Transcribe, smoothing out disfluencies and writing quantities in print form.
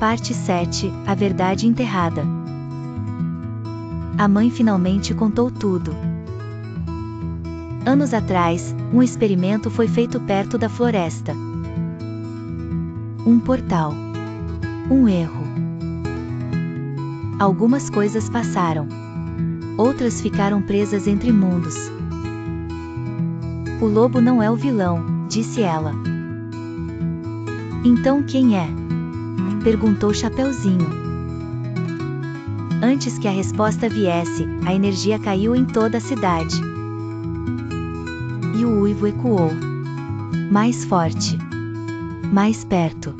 Parte 7, A Verdade Enterrada. A mãe finalmente contou tudo. Anos atrás, um experimento foi feito perto da floresta. Um portal. Um erro. Algumas coisas passaram. Outras ficaram presas entre mundos. O lobo não é o vilão, disse ela. Então quem é? Perguntou Chapeuzinho. Antes que a resposta viesse, a energia caiu em toda a cidade. E o uivo ecoou. Mais forte. Mais perto.